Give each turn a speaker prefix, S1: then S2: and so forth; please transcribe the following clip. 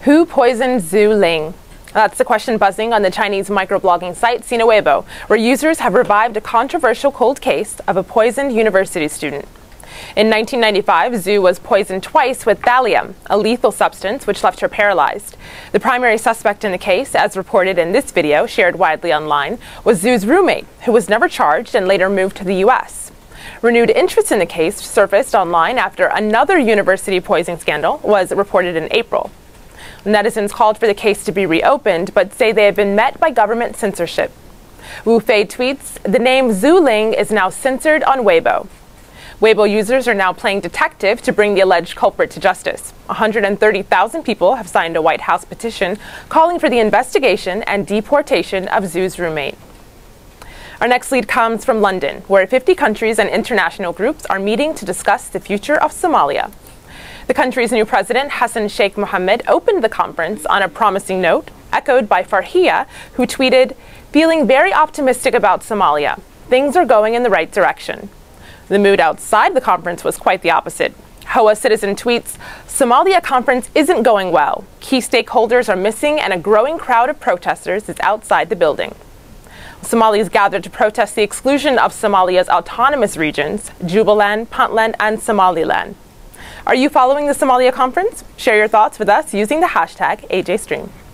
S1: Who poisoned Zhu Ling? That's the question buzzing on the Chinese microblogging site Sina Weibo, where users have revived a controversial cold case of a poisoned university student. In 1995, Zhu was poisoned twice with thallium, a lethal substance which left her paralyzed. The primary suspect in the case, as reported in this video shared widely online, was Zhu's roommate, who was never charged and later moved to the U.S. Renewed interest in the case surfaced online after another university poisoning scandal was reported in April. Netizens called for the case to be reopened, but say they have been met by government censorship. Wu Fei tweets, "The name Zhu Ling is now censored on Weibo." Weibo users are now playing detective to bring the alleged culprit to justice. 130,000 people have signed a White House petition calling for the investigation and deportation of Zhu's roommate. Our next lead comes from London, where 50 countries and international groups are meeting to discuss the future of Somalia. The country's new president, Hassan Sheikh Mohammed, opened the conference on a promising note, echoed by Farhiya, who tweeted, "Feeling very optimistic about Somalia. Things are going in the right direction." The mood outside the conference was quite the opposite. HOA Citizen tweets, "Somalia conference isn't going well. Key stakeholders are missing and a growing crowd of protesters is outside the building." Somalis gathered to protest the exclusion of Somalia's autonomous regions, Jubaland, Puntland, and Somaliland. Are you following the Somalia conference? Share your thoughts with us using the hashtag AJStream.